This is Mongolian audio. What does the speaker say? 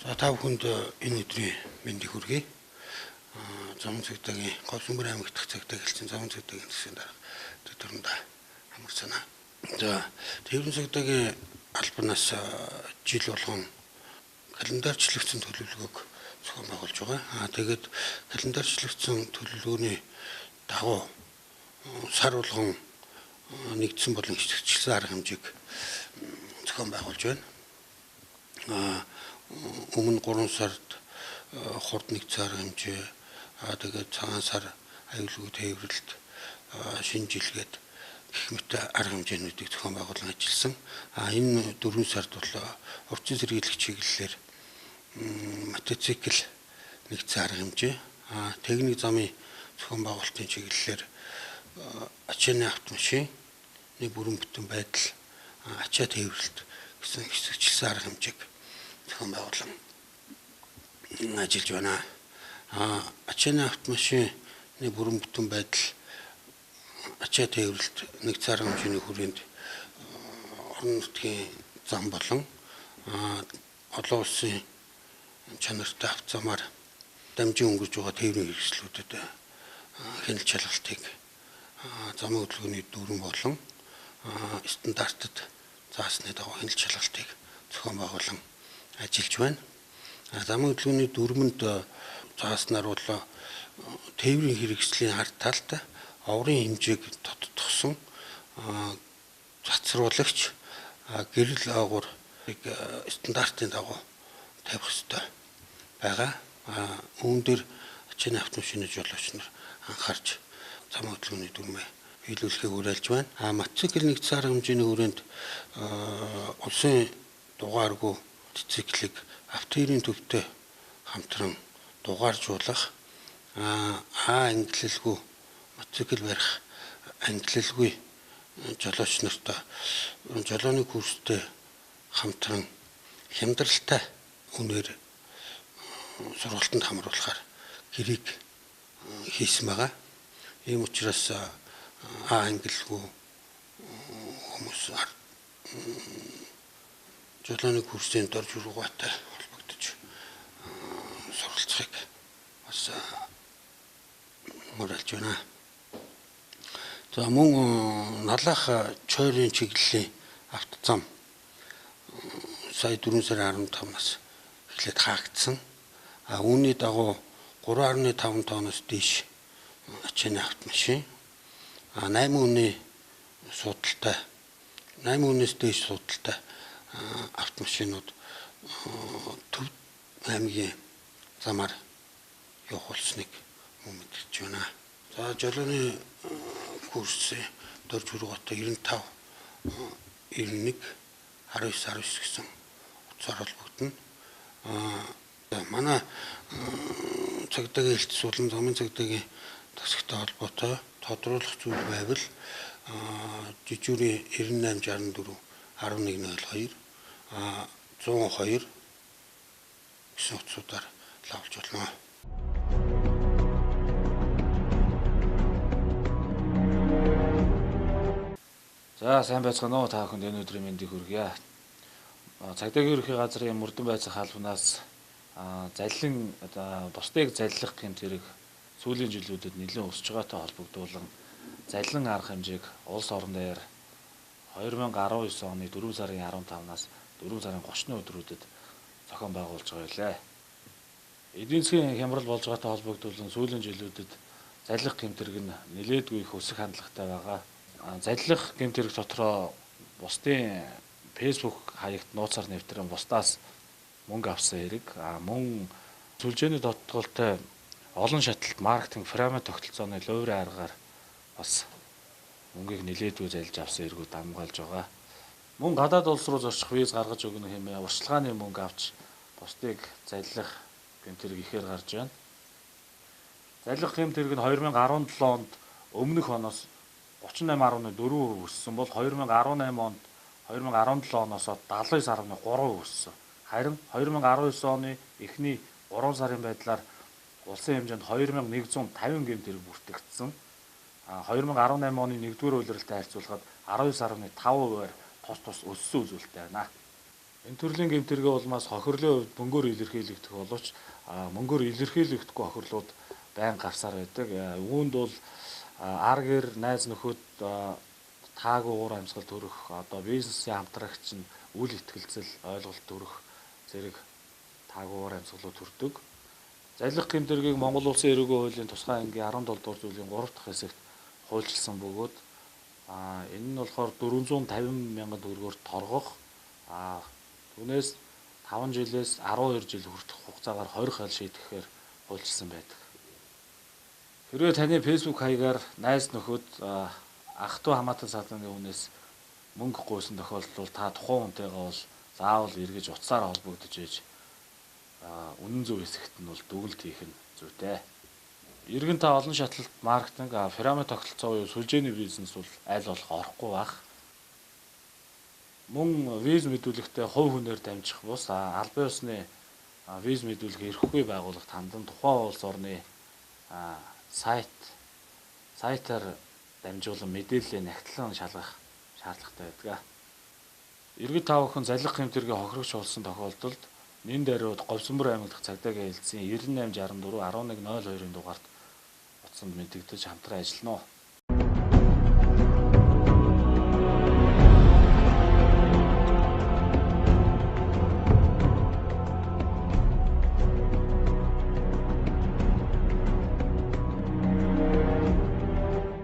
Та бүхэнд энэ өдрийн мэндийг хүргэе. Замун цэгтагийн Говьсөнбөр аймагт дахь цэгтаг хэлсэн замун цэгтагийн засгийн дарга төдөрөнд амар санаа. За Тээврийн цэгтагийн албанаас жил болгон календарчлагдсан төлөвлөгөөг зохион байгуулж байгаа. Тэгээд календарчлагдсан төлөвлөгөөний дагуу сар болгон нэгдсэн болон хичээлсэн арга хэмжээг зохион байгуулж байна. Өмнө 3 сард хурд нэгдсэн арга хэмжээ, тэгээд цагаан сар аюулгүй тээвэрлэлт, шинэ жилгээд гэх мэт арга хэмжээнүүдийг зохион байгуулан ажилласан. Энэ 4 сард бол урьдчилан сэргийлэх чиглэлээр мотоцикл нэгдсэн арга хэмжээ, техник замын зохион байгуулалтын чиглэлээр ачааны автомашины бүрэн бүтэн байдал, ачаа тээвэрлэлт гэсэн хэсэгчлсэн арга хэмжээг зохион байгуулан ажиллаж байна. Ачааны автомашины бүрэн бүтэн байдал, ачаа тээвэрлэлт нэгдсэн арга хэмжээний хүрээнд орон нутгийн зам болон олон улсын чанартай авцамаар дамжин өнгөрж байгаа тээврийн хэрэгслүүдэд хяналт шалгалтыг замын хөдөлгөөний дүрэн болон стандартад заасны дагуу хяналт шалгалтыг зохион байгуулан ажиллаж байна. Замын хөдөлгөөний дүрмэнд зааснаар бол тээврийн хэрэгслийн ард талд оврын хэмжээг тодтогсон цацруулагч гэрэл агуурыг стандартын дагуу тавих ёстой байгаа. Үүн дээр ачааны автомашины жолооч нар анхаарч замын хөдөлгөөний дүрмээ биелүүлэхийг уриалж байна. Мотоцикл нэгдсэн арга хэмжээний хүрээнд улсын дугааргүй мотоциклыг автоэрийн төвтэй хамтран дугааржуулах, ангиллалгүй мотоцикл барих ангиллалгүй жолооч нартай жолооны курстэй хамтран хямдралтай үнээр сургалтанд хамруулахаар гэрийг хийсэн байгаа. Ийм учраас ангиллалгүй хүмүүс жолооны курсын дор жургаатай холбогдож суралцахыг бас уриалж байна. За мөн налах чойрын чиглэлийн автозам сая 4 сарын 15-наас эхлээд хаагдсан. Үүний дагуу 3.5 тонноос дээш ачааны автомашин, 8 үнийн судалтай, 8 үнээс дээш судалтай автомашинууд Төв аймгийн замаар явах болсныг мэдгэж байна. За жолооны курсын дор жургаатай 95 91 19 гэсэн утсаар холбогдно. Манай цагдаагийн хэлтс болон замын цагдаагийн тасагтай холбоотой тодруулах зүйл байвал жижүүрийн 9864 1102 102 гэсэн утсуудаар лавлж болно. За сайн байцгаана уу та бүхэнд энэ өдрийн мэндийг хүргье. Цагдаагийн ерөнхий газрын мөрдөн байцаах албанаас заллин бусдыг заллах гэмт хэрэг сүүлийн жилүүдэд нэлээд өсөж байгаатай холбогдуулан заллин арга хэмжээг улс орон дээр 2019 оны 4 сарын 15-наас 4 сарын 30-ны өдрүүдэд зохион байгуулж байгаа байлаа. Эдийн засгийн хямрал болж байгаатай холбогдуулан сүүлийн жилүүдэд заллах гэмт хэрэг нь нэлээдгүй их өсөх хандлагатай байгаа. Заллах гэмт хэрэг дотроо бусдын Facebook хаягт нууцаар нэвтрэн бусдаас мөнгө авсан хэрэг, мөн сүлжээний тодтголтой олон шаталт маркетинг пирамид тогтолцооны луйрын аргаар бас мөнгийг нэлээдгүй залж авсан хэрэгүүд хамгаалж байгаа. Мөн гадаад улс руу зорчих виз гаргаж өгнө хэмээн урьдчилгааны мөнгө авч бусдыг заллах гэмт хэрэг ихээр гарч байна. Заллах гэмт хэрэг нь 2017 онд өмнөх оноос 38.4% өссөн бол 2018 онд 2017 оноос 79.3% өссөн. Харин 2019 оны эхний 3 сарын байдлаар улсын хэмжээнд 2150 гэмт хэрэг бүртгэгдсэн. 2018 оны 1-р улиралтай харьцуулахад 19.5%-аар тус өссөн үзүүлэлттэй байна. Энэ төрлийн гэмтэргээ улмаас хохирлын хувьд мөнгөөр илэрхийлэгдэх боловч мөнгөөр илэрхийлэгдэхгүй хохирлууд байнга гарсаар байдаг. Үүнд бол аргэр найз нөхөд таагүй уур амьсгал төрөх одоо бизнесийн хамтрагч нь үл итгэлцэл ойлголт төрөх зэрэг таагүй уур амьсгалууд төрдөг. Залих гэмтэргийг Монгол Улсын эрүүгийн хуулийн тусгай ангийн 17 дугаар зүйлийн 3 дахь хэсэгт хуульчилсан бөгөөд энэ нь болохоор 450 мянган төгрөгөөр торгох түүнээс 5 жилээс 12 жил хүртэх хугацаагаар 20 хал шийдэхээр хуульчилсан байдаг. Хэрвээ таны Facebook хаягаар найз нөхөд ах トゥ хамаатан салбарын хүнээс мөнгө гуйсан тохиолдолд та тухайн хүнтэйгээ бол заавал эргэж утсаар холбогдож ээж үнэн зөв хэсэгт нь бол дүгнэлт хийх нь зүйтэй. Иргэн та олон шатлалт маркетинг, пирамид тогтолцоо буюу сүлжээний бизнес бол аль болох орохгүй байх. Мөн виз мэдүүлэгтээ хувь хүнээр дамжих бус албан ёсны виз мэдүүлэг эрхгүй байгууллагт хандан тухайн улс орны сайтаар дамжуулан мэдээллээ нягтлан шалгах шаардлагатай байдаг. Иргэд та бүхэн залих гэмтэргийн хохирогч болсон тохиолдолд нэн даруйд Говьсөнбөр аймаг дахь цагдаагийн хэлтсийн 9864 1102-ын дугаард утсанд мэдэгдэж хамтран ажиллана.